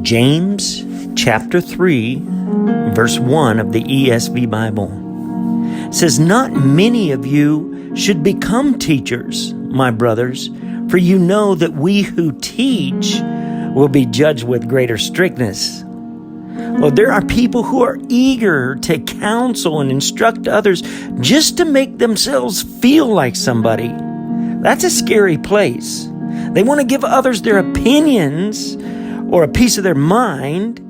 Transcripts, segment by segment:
James chapter 3, verse 1 of the ESV Bible says, "Not many of you should become teachers, my brothers, for you know that we who teach will be judged with greater strictness." Well, there are people who are eager to counsel and instruct others just to make themselves feel like somebody. That's a scary place. They want to give others their opinions or a piece of their mind,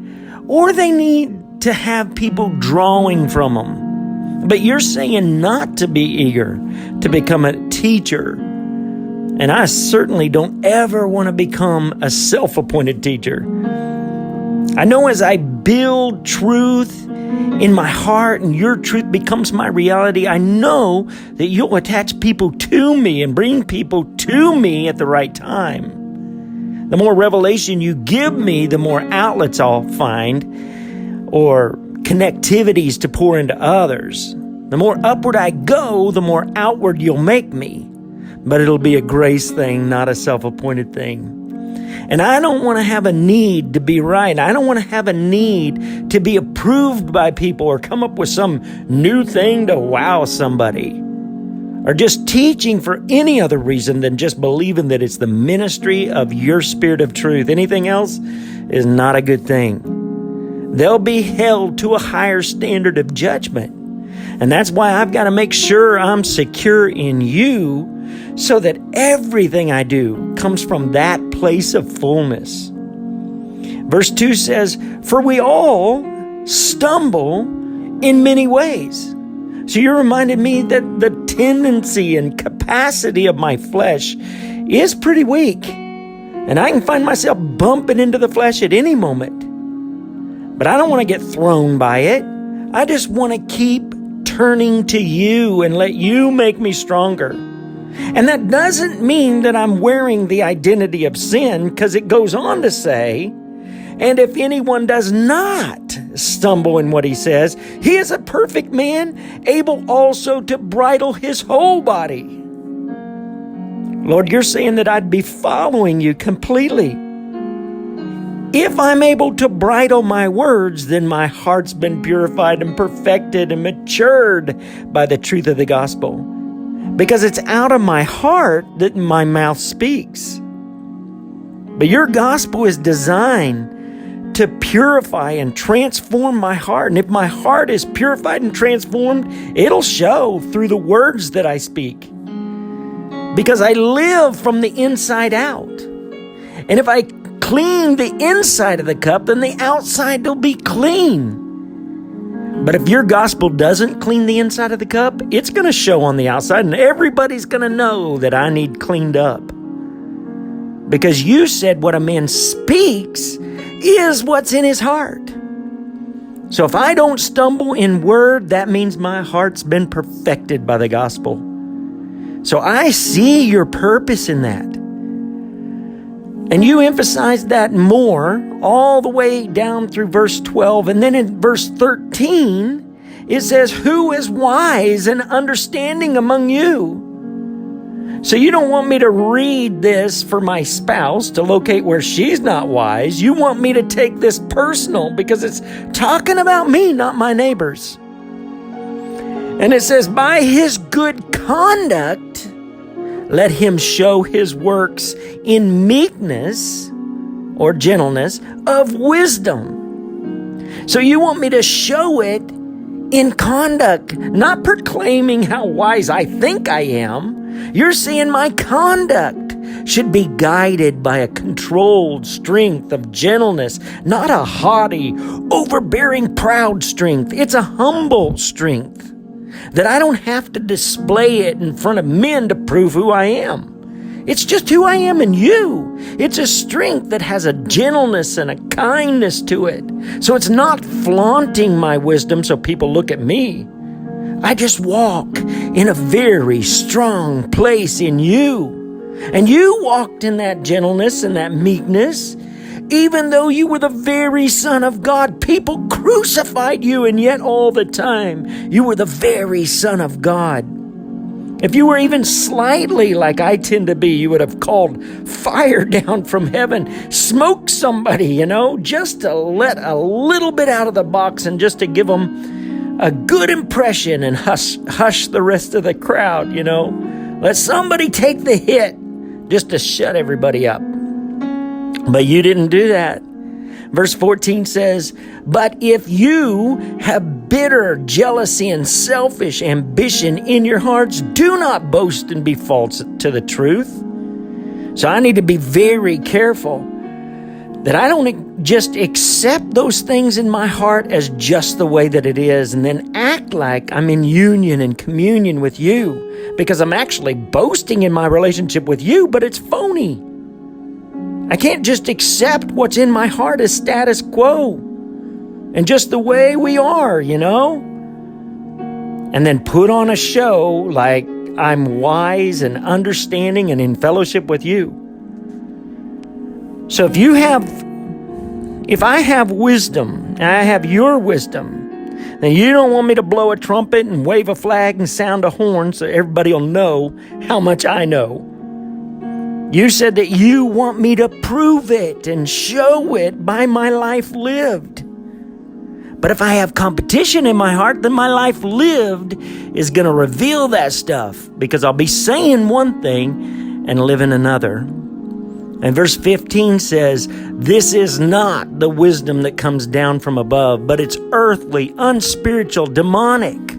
or they need to have people drawing from them. But you're saying not to be eager to become a teacher. And I certainly don't ever want to become a self-appointed teacher. I know as I build truth in my heart and your truth becomes my reality, I know that you'll attach people to me and bring people to me at the right time. The more revelation you give me, the more outlets I'll find or connectivities to pour into others. The more upward I go, the more outward you'll make me. But it'll be a grace thing, not a self-appointed thing. And I don't want to have a need to be right. I don't want to have a need to be approved by people or come up with some new thing to wow somebody. Or just teaching for any other reason than just believing that it's the ministry of your Spirit of truth. Anything else is not a good thing. They'll be held to a higher standard of judgment. And that's why I've got to make sure I'm secure in you so that everything I do comes from that place of fullness. Verse 2 says, "For we all stumble in many ways." So you're reminding me that the tendency and capacity of my flesh is pretty weak. And I can find myself bumping into the flesh at any moment. But I don't want to get thrown by it. I just want to keep turning to you and let you make me stronger. And that doesn't mean that I'm wearing the identity of sin, because it goes on to say, "And if anyone does not stumble in what he says, he is a perfect man, able also to bridle his whole body." Lord, you're saying that I'd be following you completely. If I'm able to bridle my words, then my heart's been purified and perfected and matured by the truth of the gospel. Because it's out of my heart that my mouth speaks. But your gospel is designed to purify and transform my heart. And if my heart is purified and transformed, it'll show through the words that I speak. Because I live from the inside out. And if I clean the inside of the cup, then the outside will be clean. But if your gospel doesn't clean the inside of the cup, it's going to show on the outside, and everybody's going to know that I need cleaned up. Because you said what a man speaks is what's in his heart. So if I don't stumble in word, that means my heart's been perfected by the gospel. So I see your purpose in that. And you emphasize that more all the way down through verse 12. And then in verse 13, it says, "Who is wise and understanding among you?" So you don't want me to read this for my spouse to locate where she's not wise. You want me to take this personal because it's talking about me, not my neighbors. And it says, "By his good conduct, let him show his works in meekness," or gentleness, "of wisdom." So you want me to show it in conduct, not proclaiming how wise I think I am. You're saying my conduct should be guided by a controlled strength of gentleness, not a haughty, overbearing, proud strength. It's a humble strength that I don't have to display it in front of men to prove who I am. It's just who I am in you. It's a strength that has a gentleness and a kindness to it. So it's not flaunting my wisdom so people look at me. I just walk in a very strong place in you. And you walked in that gentleness and that meekness. Even though you were the very Son of God, people crucified you, and yet all the time you were the very Son of God. If you were even slightly like I tend to be, you would have called fire down from heaven, smoke somebody, just to let a little bit out of the box and just to give them a good impression and hush the rest of the crowd, Let somebody take the hit just to shut everybody up. But you didn't do that. Verse 14 says, "But if you have bitter jealousy and selfish ambition in your hearts, do not boast and be false to the truth." So I need to be very careful that I don't just accept those things in my heart as just the way that it is and then act like I'm in union and communion with you because I'm actually boasting in my relationship with you, but it's phony. I can't just accept what's in my heart as status quo and just the way we are, and then put on a show like I'm wise and understanding and in fellowship with you. So if I have wisdom, and I have your wisdom, then you don't want me to blow a trumpet and wave a flag and sound a horn so everybody will know how much I know. You said that you want me to prove it and show it by my life lived. But if I have competition in my heart, then my life lived is going to reveal that stuff because I'll be saying one thing and living another. And verse 15 says, "This is not the wisdom that comes down from above, but it's earthly, unspiritual, demonic."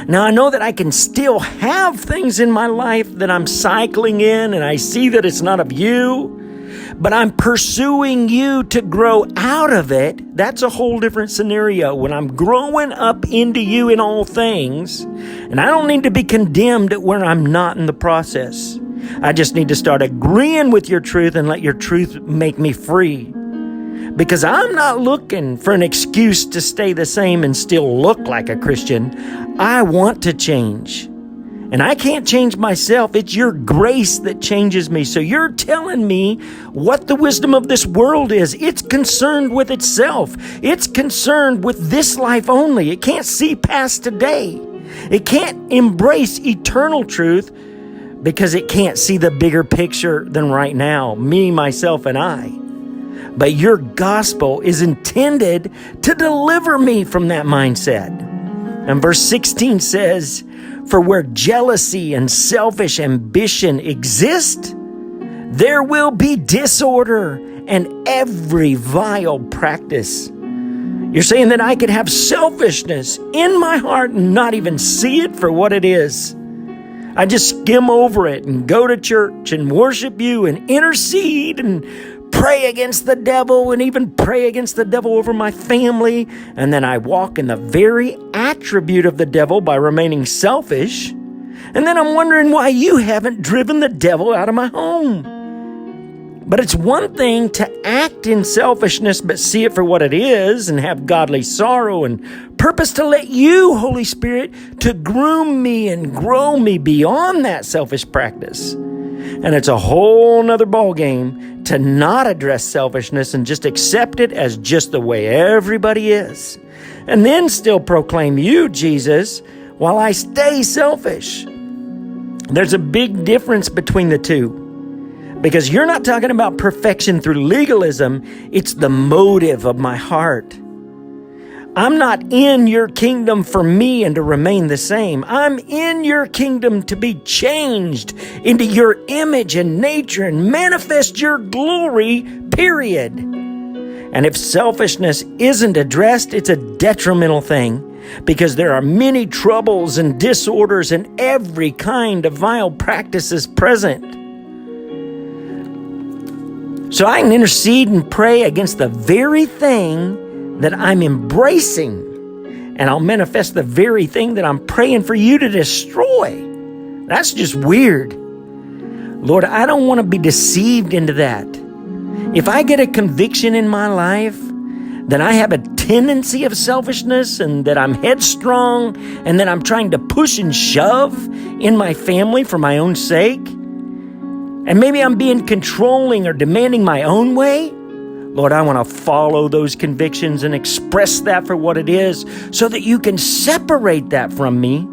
Now, I know that I can still have things in my life that I'm cycling in, and I see that it's not of you, but I'm pursuing you to grow out of it. That's a whole different scenario when I'm growing up into you in all things, and I don't need to be condemned where I'm not in the process. I just need to start agreeing with your truth and let your truth make me free. Because I'm not looking for an excuse to stay the same and still look like a Christian. I want to change. And I can't change myself. It's your grace that changes me. So you're telling me what the wisdom of this world is. It's concerned with itself. It's concerned with this life only. It can't see past today. It can't embrace eternal truth because it can't see the bigger picture than right now, me, myself, and I. But your gospel is intended to deliver me from that mindset. And verse 16 says, "For where jealousy and selfish ambition exist, there will be disorder and every vile practice." You're saying that I could have selfishness in my heart and not even see it for what it is. I just skim over it and go to church and worship you and intercede and pray against the devil and even pray against the devil over my family. And then I walk in the very attribute of the devil by remaining selfish. And then I'm wondering why you haven't driven the devil out of my home. But it's one thing to act in selfishness but see it for what it is and have godly sorrow and purpose to let you, Holy Spirit, to groom me and grow me beyond that selfish practice. And it's a whole nother ballgame to not address selfishness and just accept it as just the way everybody is. And then still proclaim you, Jesus, while I stay selfish. There's a big difference between the two. Because you're not talking about perfection through legalism. It's the motive of my heart. I'm not in your kingdom for me and to remain the same. I'm in your kingdom to be changed into your image and nature and manifest your glory, period. And if selfishness isn't addressed, it's a detrimental thing because there are many troubles and disorders and every kind of vile practices present. So I can intercede and pray against the very thing that I'm embracing, and I'll manifest the very thing that I'm praying for you to destroy. That's just weird. Lord, I don't want to be deceived into that. If I get a conviction in my life that I have a tendency of selfishness and that I'm headstrong and that I'm trying to push and shove in my family for my own sake, and maybe I'm being controlling or demanding my own way, Lord, I want to follow those convictions and express that for what it is so that you can separate that from me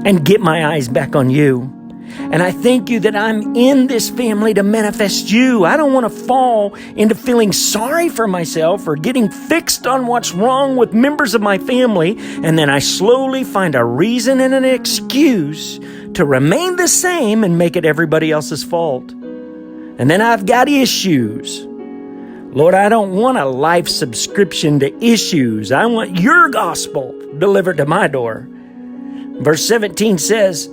and get my eyes back on you. And I thank you that I'm in this family to manifest you. I don't want to fall into feeling sorry for myself or getting fixed on what's wrong with members of my family, and then I slowly find a reason and an excuse to remain the same and make it everybody else's fault. And then I've got issues. Lord, I don't want a life subscription to issues. I want your gospel delivered to my door. Verse 17 says,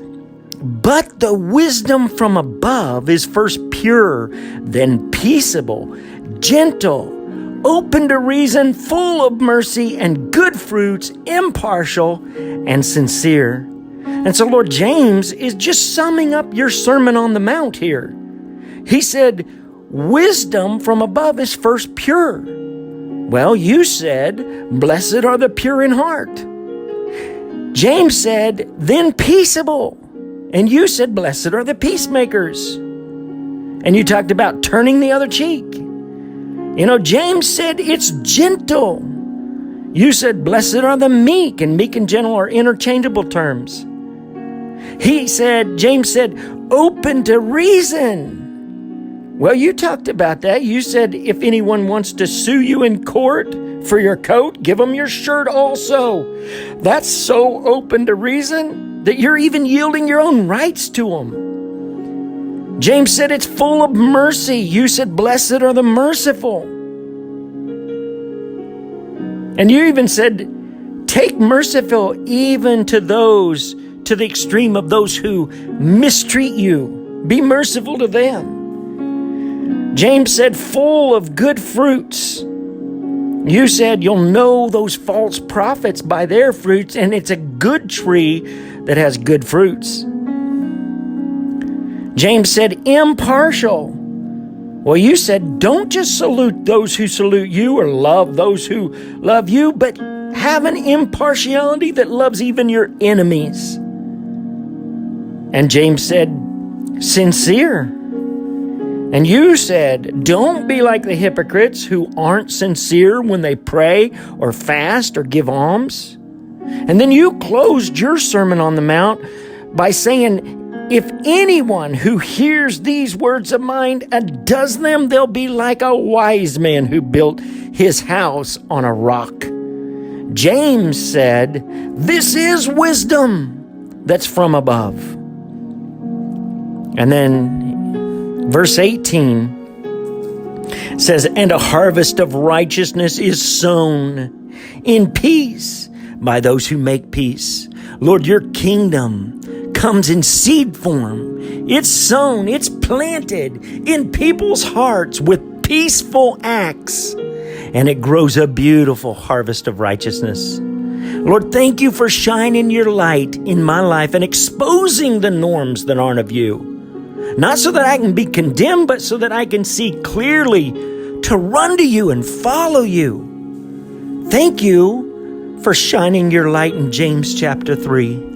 "But the wisdom from above is first pure, then peaceable, gentle, open to reason, full of mercy and good fruits, impartial and sincere." And so, Lord, James is just summing up your Sermon on the Mount here. He said, wisdom from above is first pure. Well, you said, blessed are the pure in heart. James said, then peaceable. And you said, blessed are the peacemakers. And you talked about turning the other cheek. James said it's gentle. You said, blessed are the meek, and meek and gentle are interchangeable terms. James said, open to reason. Well, you talked about that. You said, if anyone wants to sue you in court for your coat, give them your shirt also. That's so open to reason that you're even yielding your own rights to them. James said it's full of mercy. You said, blessed are the merciful. And you even said, take merciful even to the extreme of those who mistreat you. Be merciful to them. James said, full of good fruits. You said you'll know those false prophets by their fruits, and it's a good tree that has good fruits. James said, impartial. Well, you said, don't just salute those who salute you or love those who love you, but have an impartiality that loves even your enemies. And James said, sincere. And you said, don't be like the hypocrites who aren't sincere when they pray or fast or give alms. And then you closed your Sermon on the Mount by saying, if anyone who hears these words of mine and does them, they'll be like a wise man who built his house on a rock. James said, this is wisdom that's from above. And then verse 18 says, and a harvest of righteousness is sown in peace by those who make peace. Lord, your kingdom comes in seed form. It's sown, it's planted in people's hearts with peaceful acts, and it grows a beautiful harvest of righteousness. Lord, thank you for shining your light in my life and exposing the norms that aren't of you. Not so that I can be condemned, but so that I can see clearly to run to you and follow you. Thank you for shining your light in James chapter 3.